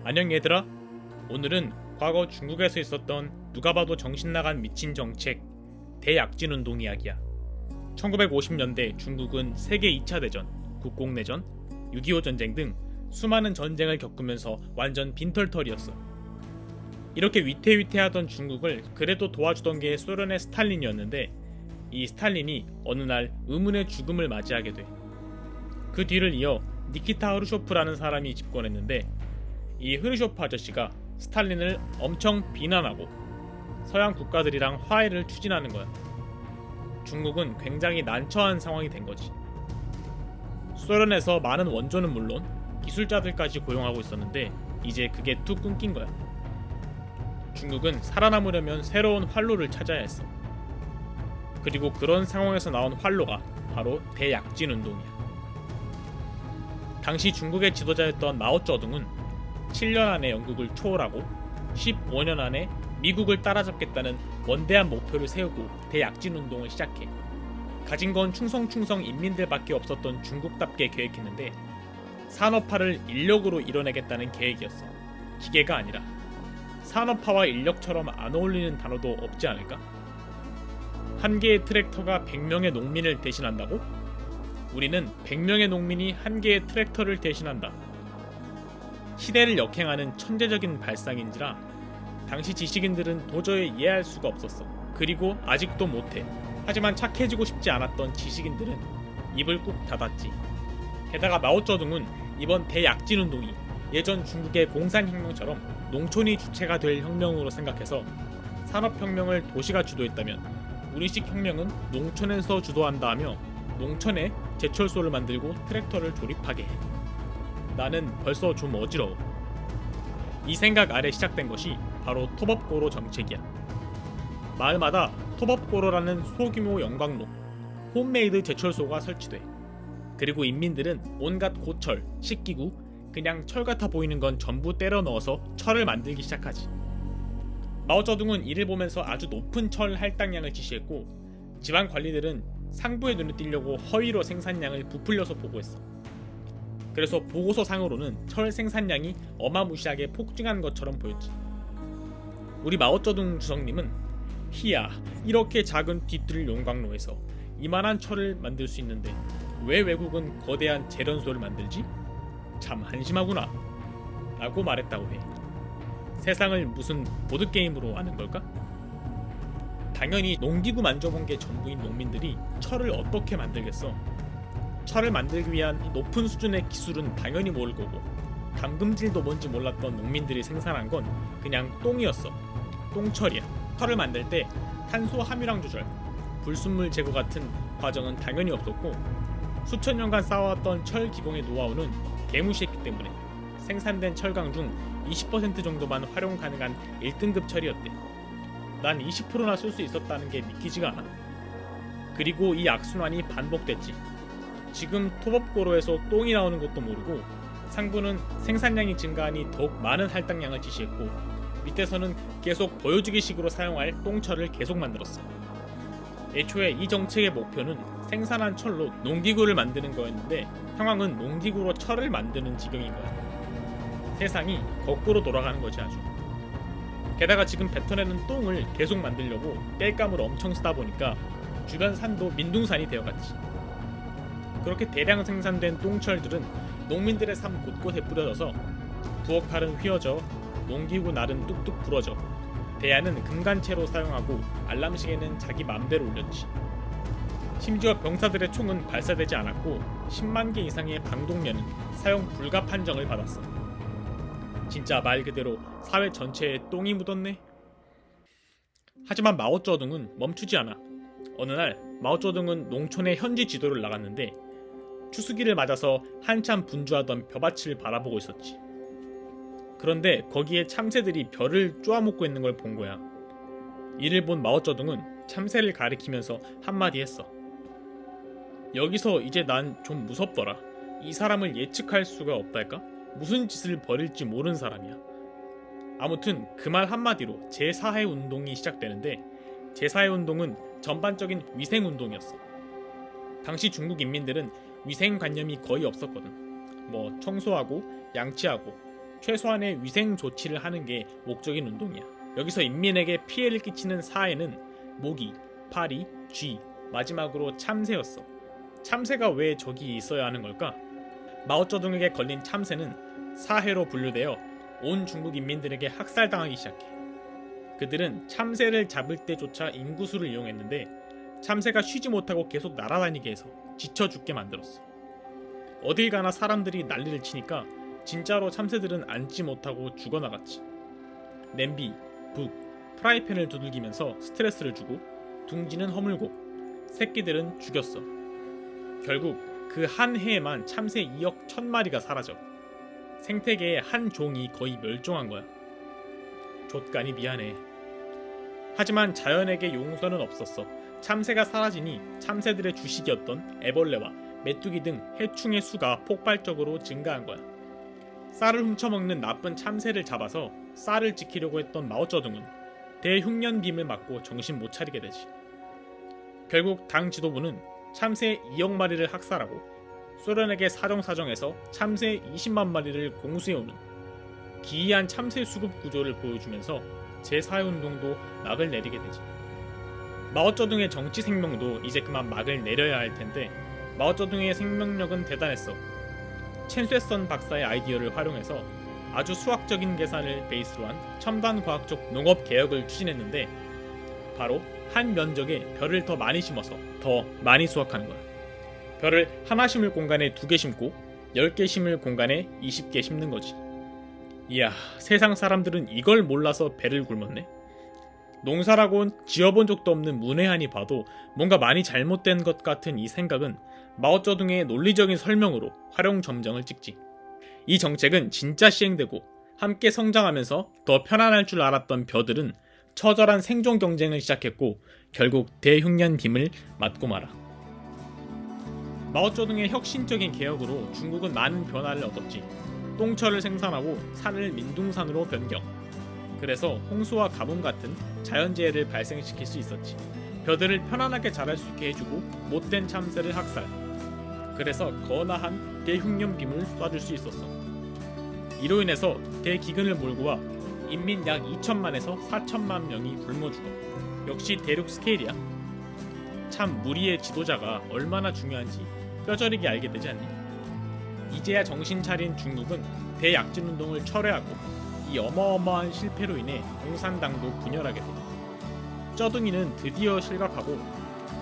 안녕 얘들아. 오늘은 과거 중국에서 있었던 누가 봐도 정신나간 미친 정책 대약진 운동 이야기야. 1950년대 중국은 세계 2차 대전, 국공내전, 6.25 전쟁 등 수많은 전쟁을 겪으면서 완전 빈털터리였어. 이렇게 위태위태하던 중국을 그래도 도와주던 게 소련의 스탈린이었는데, 이 스탈린이 어느 날 의문의 죽음을 맞이하게 돼. 그 뒤를 이어 니키타 흐르쇼프라는 사람이 집권했는데, 이 흐르쇼프 아저씨가 스탈린을 엄청 비난하고 서양 국가들이랑 화해를 추진하는 거야. 중국은 굉장히 난처한 상황이 된 거지. 소련에서 많은 원조는 물론 기술자들까지 고용하고 있었는데 이제 그게 뚝 끊긴 거야. 중국은 살아남으려면 새로운 활로를 찾아야 했어. 그리고 그런 상황에서 나온 활로가 바로 대약진 운동이야. 당시 중국의 지도자였던 마오쩌둥은 7년 안에 영국을 초월하고 15년 안에 미국을 따라잡겠다는 원대한 목표를 세우고 대약진 운동을 시작해. 가진 건 충성충성 인민들밖에 없었던 중국답게 계획했는데, 산업화를 인력으로 이뤄내겠다는 계획이었어. 기계가 아니라. 산업화와 인력처럼 안 어울리는 단어도 없지 않을까? 한 개의 트랙터가 100명의 농민을 대신한다고? 우리는 100명의 농민이 한 개의 트랙터를 대신한다. 시대를 역행하는 천재적인 발상인지라 당시 지식인들은 도저히 이해할 수가 없었어. 그리고 아직도 못해. 하지만 착해지고 싶지 않았던 지식인들은 입을 꾹 닫았지. 게다가 마오쩌둥은 이번 대약진 운동이 예전 중국의 공산혁명처럼 농촌이 주체가 될 혁명으로 생각해서 산업혁명을 도시가 주도했다면 우리식 혁명은 농촌에서 주도한다 하며 농촌에 제철소를 만들고 트랙터를 조립하게 해. 나는 벌써 좀 어지러워. 이 생각 아래 시작된 것이 바로 토법고로 정책이야. 마을마다 토법고로라는 소규모 영광로, 홈메이드 제철소가 설치돼. 그리고 인민들은 온갖 고철, 식기구, 그냥 철 같아 보이는 건 전부 때려 넣어서 철을 만들기 시작하지. 마오쩌둥은 이를 보면서 아주 높은 철 할당량을 지시했고, 지방 관리들은 상부의 눈에 띄려고 허위로 생산량을 부풀려서 보고했어. 그래서 보고서상으로는 철 생산량이 어마무시하게 폭증한 것처럼 보였지. 우리 마오쩌둥 주석님은 희야, 이렇게 작은 뒤뜰 용광로에서 이만한 철을 만들 수 있는데 왜 외국은 거대한 재련소를 만들지? 참 한심하구나 라고 말했다고 해. 세상을 무슨 보드게임으로 아는 걸까? 당연히 농기구 만져본 게 전부인 농민들이 철을 어떻게 만들겠어? 철을 만들기 위한 높은 수준의 기술은 당연히 모를 거고, 담금질도 뭔지 몰랐던 농민들이 생산한 건 그냥 똥이었어. 똥철이야. 철을 만들 때 탄소 함유량 조절, 불순물 제거 같은 과정은 당연히 없었고, 수천 년간 쌓아왔던 철 기공의 노하우는 개무시했기 때문에 생산된 철강 중 20% 정도만 활용 가능한 1등급 철이었대. 난 20%나 쓸 수 있었다는 게 믿기지가 않아. 그리고 이 악순환이 반복됐지. 지금 토법고로에서 똥이 나오는 것도 모르고 상부는 생산량이 증가하니 더욱 많은 할당량을 지시했고, 밑에서는 계속 보여주기식으로 사용할 똥철을 계속 만들었어. 애초에 이 정책의 목표는 생산한 철로 농기구를 만드는 거였는데 상황은 농기구로 철을 만드는 지경인 거야. 세상이 거꾸로 돌아가는 거지 아주. 게다가 지금 뱉어내는 똥을 계속 만들려고 땔감을 엄청 쓰다 보니까 주변 산도 민둥산이 되어갔지. 그렇게 대량 생산된 똥철들은 농민들의 삶 곳곳에 뿌려져서 부엌칼은 휘어져, 농기구 날은 뚝뚝 부러져, 대야는 금간채로 사용하고 알람시계는 자기 맘대로 울렸지. 심지어 병사들의 총은 발사되지 않았고 10만 개 이상의 방독면은 사용 불가 판정을 받았어. 진짜 말 그대로 사회 전체에 똥이 묻었네. 하지만 마오쩌둥은 멈추지 않아. 어느 날 마오쩌둥은 농촌의 현지 지도를 나갔는데 추수기를 맞아서 한참 분주하던 벼밭을 바라보고 있었지. 그런데 거기에 참새들이 벼를 쪼아먹고 있는 걸 본 거야. 이를 본 마오쩌둥은 참새를 가리키면서 한마디 했어. 여기서 이제 난 좀 무섭더라. 이 사람을 예측할 수가 없달까? 무슨 짓을 벌일지 모르는 사람이야. 아무튼 그 말 한마디로 제4회 운동이 시작되는데, 제4회 운동은 전반적인 위생운동이었어. 당시 중국 인민들은 위생관념이 거의 없었거든. 청소하고 양치하고 최소한의 위생 조치를 하는 게 목적인 운동이야. 여기서 인민에게 피해를 끼치는 사해는 모기, 파리, 쥐, 마지막으로 참새였어. 참새가 왜 저기 있어야 하는 걸까? 마오쩌둥에게 걸린 참새는 사해로 분류되어 온 중국 인민들에게 학살당하기 시작해. 그들은 참새를 잡을 때조차 인구수를 이용했는데 참새가 쉬지 못하고 계속 날아다니게 해서 지쳐 죽게 만들었어. 어딜 가나 사람들이 난리를 치니까 진짜로 참새들은 앉지 못하고 죽어나갔지. 냄비, 북, 프라이팬을 두들기면서 스트레스를 주고 둥지는 허물고 새끼들은 죽였어. 결국 그 한 해에만 참새 2억 1,000마리가 사라져. 생태계의 한 종이 거의 멸종한 거야. 족간이 미안해. 하지만 자연에게 용서는 없었어. 참새가 사라지니 참새들의 주식이었던 애벌레와 메뚜기 등 해충의 수가 폭발적으로 증가한 거야. 쌀을 훔쳐먹는 나쁜 참새를 잡아서 쌀을 지키려고 했던 마오쩌둥은 대흉년빔을 맞고 정신 못 차리게 되지. 결국 당 지도부는 참새 2억 마리를 학살하고 소련에게 사정사정해서 참새 20만 마리를 공수해오는 기이한 참새 수급 구조를 보여주면서 제4운동도 막을 내리게 되지. 마오쩌둥의 정치 생명도 이제 그만 막을 내려야 할 텐데 마오쩌둥의 생명력은 대단했어. 첸쇠선 박사의 아이디어를 활용해서 아주 수학적인 계산을 베이스로 한 첨단 과학적 농업 개혁을 추진했는데 바로 한 면적에 벼를 더 많이 심어서 더 많이 수확하는 거야. 벼를 하나 심을 공간에 2개 심고 10개 심을 공간에 20개 심는 거지. 이야, 세상 사람들은 이걸 몰라서 배를 굶었네. 농사라곤 지어본 적도 없는 문외한이 봐도 뭔가 많이 잘못된 것 같은 이 생각은 마오쩌둥의 논리적인 설명으로 활용 점정을 찍지. 이 정책은 진짜 시행되고 함께 성장하면서 더 편안할 줄 알았던 벼들은 처절한 생존 경쟁을 시작했고 결국 대흉년빔을 맞고 말아. 마오쩌둥의 혁신적인 개혁으로 중국은 많은 변화를 얻었지. 똥철을 생산하고 산을 민둥산으로 변경. 그래서 홍수와 가뭄 같은 자연재해를 발생시킬 수 있었지. 벼들을 편안하게 자랄 수 있게 해주고 못된 참새를 학살. 그래서 거나한 대흉년빔을 쏴줄 수 있었어. 이로 인해서 대기근을 몰고 와 인민 약 2천만에서 4천만 명이 굶어 죽어. 역시 대륙 스케일이야. 참 무리의 지도자가 얼마나 중요한지 뼈저리게 알게 되지 않니? 이제야 정신 차린 중국은 대약진 운동을 철회하고 이 어마어마한 실패로 인해 공산당도 분열하게 돼. 쩌둥이는 드디어 실각하고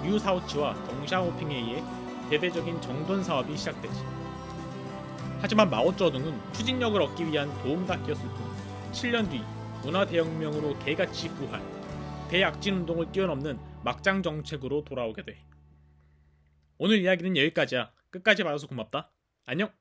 류사오치와 덩샤오핑에 의해 대대적인 정돈 사업이 시작되지. 하지만 마오쩌둥은 추진력을 얻기 위한 도움닫기였을 뿐 7년 뒤 문화대혁명으로 개같이 부활, 대약진 운동을 뛰어넘는 막장 정책으로 돌아오게 돼. 오늘 이야기는 여기까지야. 끝까지 봐줘서 고맙다. 안녕.